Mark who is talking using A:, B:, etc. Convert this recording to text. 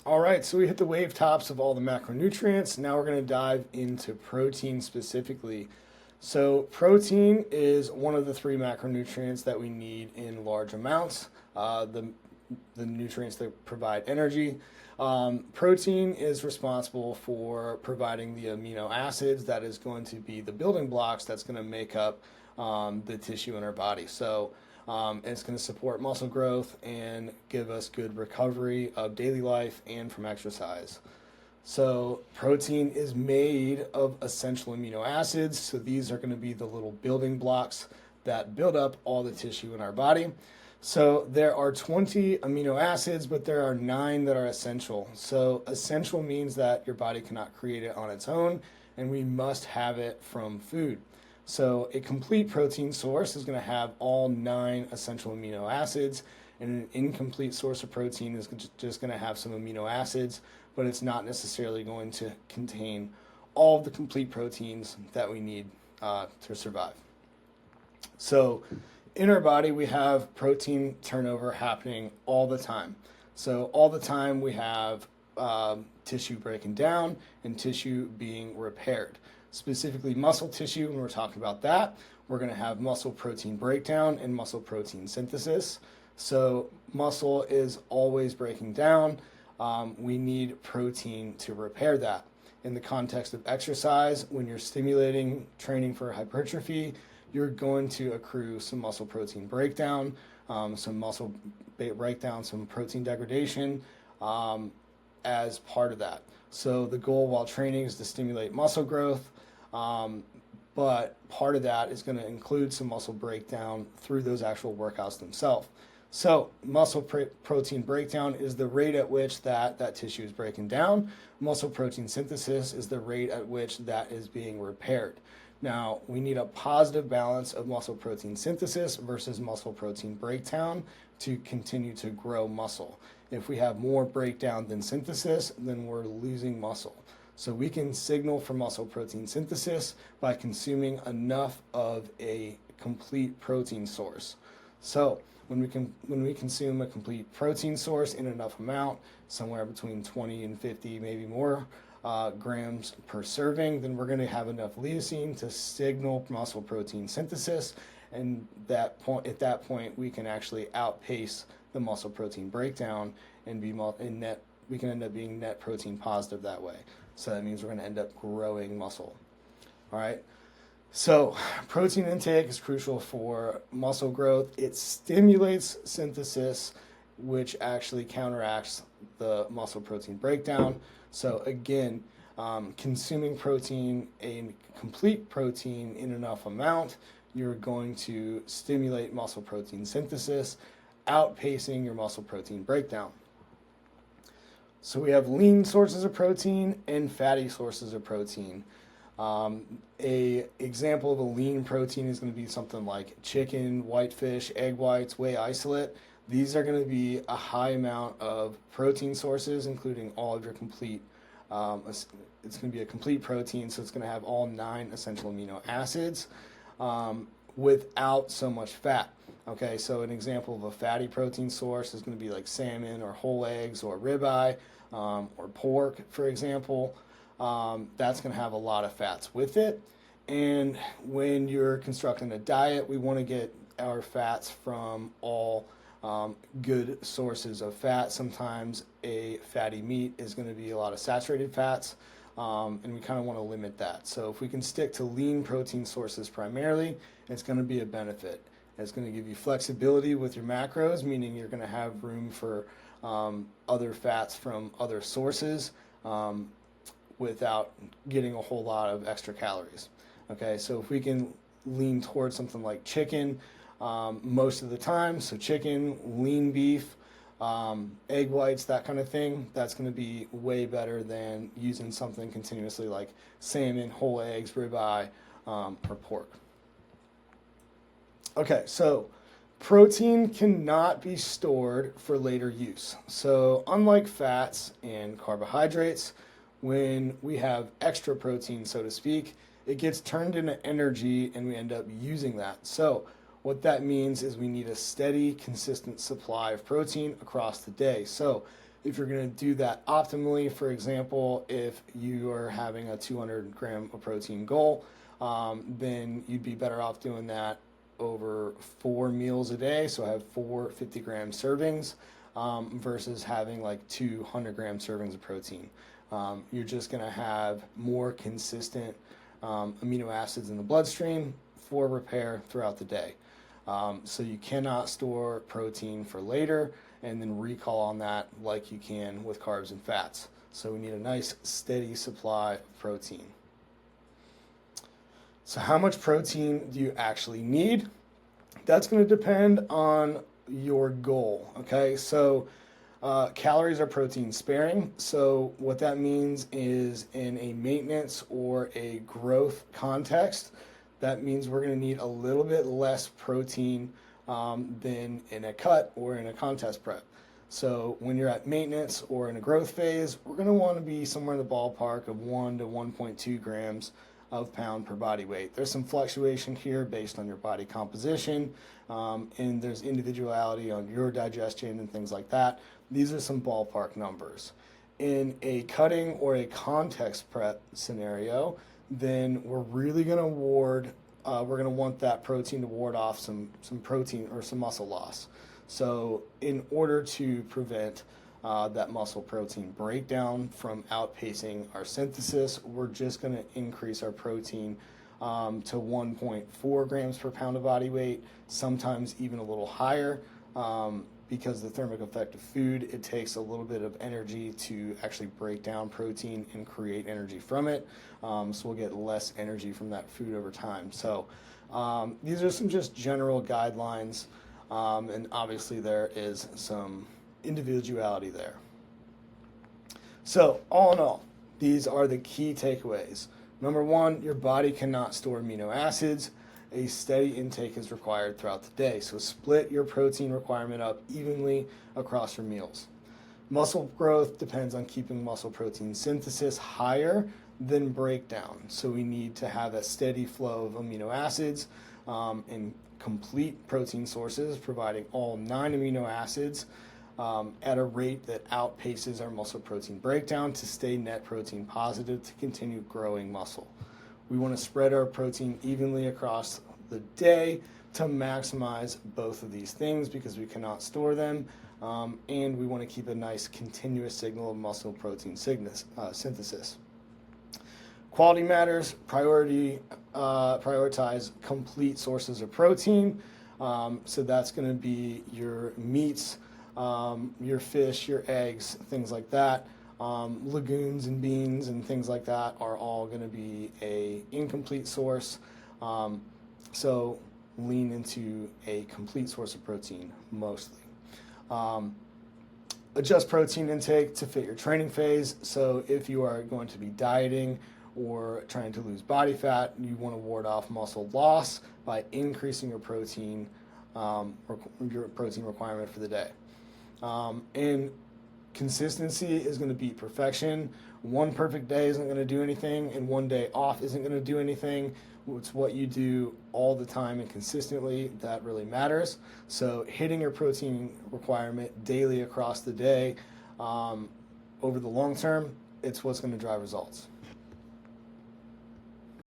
A: All right, so we hit the wave tops of all the macronutrients. Now we're going to dive into protein specifically. So, protein is one of the three macronutrients that we need in large amounts. The nutrients that provide energy. Protein is responsible for providing the amino acids that is going to be the building blocks that's going to make up the tissue in our body. So, it's going to support muscle growth and give us good recovery of daily life and from exercise. So, protein is made of essential amino acids. So, these are going to be the little building blocks that build up all the tissue in our body. So, there are 20 amino acids, but there are 9 that are essential. So, essential means that your body cannot create it on its own, and we must have it from food. So, a complete protein source is going to have all 9 essential amino acids, and an incomplete source of protein is just going to have some amino acids, but it's not necessarily going to contain all of the complete proteins that we need to survive. So, in our body, we have protein turnover happening all the time. So, all the time we have tissue breaking down and tissue being repaired. Specifically, muscle tissue, when we're talking about that, we're going to have muscle protein breakdown and muscle protein synthesis. So, muscle is always breaking down. We need protein to repair that. In the context of exercise, when you're stimulating training for hypertrophy, you're going to accrue some muscle protein breakdown, some protein degradation as part of that. So the goal while training is to stimulate muscle growth, but part of that is going to include some muscle breakdown through those actual workouts themselves. So muscle protein breakdown is the rate at which that tissue is breaking down. Muscle protein synthesis is the rate at which that is being repaired. Now, we need a positive balance of muscle protein synthesis versus muscle protein breakdown to continue to grow muscle. If we have more breakdown than synthesis, then we're losing muscle. So we can signal for muscle protein synthesis by consuming enough of a complete protein source. So when we consume a complete protein source in enough amount, somewhere between 20 and 50, maybe more, grams per serving, then we're going to have enough leucine to signal muscle protein synthesis, and at that point we can actually outpace the muscle protein breakdown and we can end up being net protein positive that way. So that means we're going to end up growing muscle. All right. So protein intake is crucial for muscle growth. It stimulates synthesis, which actually counteracts the muscle protein breakdown. So again, consuming protein, a complete protein in enough amount, you're going to stimulate muscle protein synthesis, outpacing your muscle protein breakdown. So we have lean sources of protein and fatty sources of protein. A example of a lean protein is going to be something like chicken, whitefish, egg whites, whey isolate. These are going to be a high amount of protein sources, including all of your complete. It's going to be a complete protein, so it's going to have all 9 essential amino acids without so much fat. Okay, so an example of a fatty protein source is going to be like salmon or whole eggs or ribeye or pork, for example. That's going to have a lot of fats with it. And when you're constructing a diet, we want to get our fats from all good sources of fat. Sometimes a fatty meat is going to be a lot of saturated fats, and we kind of want to limit that. So if we can stick to lean protein sources primarily, it's going to be a benefit. It's going to give you flexibility with your macros, meaning you're going to have room for other fats from other sources without getting a whole lot of extra calories. Okay, so if we can lean towards something like chicken most of the time, so chicken, lean beef, egg whites, that kind of thing, that's going to be way better than using something continuously like salmon, whole eggs, ribeye, or pork. Okay, so protein cannot be stored for later use. So unlike fats and carbohydrates, when we have extra protein, so to speak, it gets turned into energy and we end up using that. So what that means is we need a steady, consistent supply of protein across the day. So If you're going to do that optimally, for example, if you are having a 200 gram of protein goal, then you'd be better off doing that over 4 meals a day. So have 4 50-gram servings versus having like 200-gram servings of protein. You're just going to have more consistent amino acids in the bloodstream for repair throughout the day. So you cannot store protein for later and then recall on that like you can with carbs and fats. So we need a nice steady supply of protein. So how much protein do you actually need? That's going to depend on your goal, okay? So calories are protein sparing. So what that means is in a maintenance or a growth context, that means we're going to need a little bit less protein than in a cut or in a contest prep. So when you're at maintenance or in a growth phase, we're going to want to be somewhere in the ballpark of 1 to 1.2 grams of pound per body weight. There's some fluctuation here based on your body composition, and there's individuality on your digestion and things like that. These are some ballpark numbers. In a cutting or a context prep scenario, then we're really going to want that protein to ward off some protein or some muscle loss. So in order to prevent that muscle protein breakdown from outpacing our synthesis, we're just going to increase our protein to 1.4 grams per pound of body weight, sometimes even a little higher. Because the thermic effect of food, it takes a little bit of energy to actually break down protein and create energy from it. So we'll get less energy from that food over time. So these are some just general guidelines, and obviously there is some individuality there. So all in all, these are the key takeaways. Number one, your body cannot store amino acids. A steady intake is required throughout the day. So split your protein requirement up evenly across your meals. Muscle growth depends on keeping muscle protein synthesis higher than breakdown. So we need to have a steady flow of amino acids and complete protein sources, providing all 9 amino acids at a rate that outpaces our muscle protein breakdown to stay net protein positive to continue growing muscle. We want to spread our protein evenly across the day to maximize both of these things because we cannot store them, and we want to keep a nice continuous signal of muscle protein synthesis. Quality matters. Prioritize complete sources of protein. So that's going to be your meats, your fish, your eggs, things like that. Legumes and beans and things like that are all going to be a incomplete source. So lean into a complete source of protein mostly. Adjust protein intake to fit your training phase. So if you are going to be dieting or trying to lose body fat, you want to ward off muscle loss by increasing your protein requirement for the day. And consistency is going to beat perfection. One perfect day isn't going to do anything, and one day off isn't going to do anything. It's what you do all the time and consistently that really matters. So hitting your protein requirement daily across the day over the long term, it's what's going to drive results.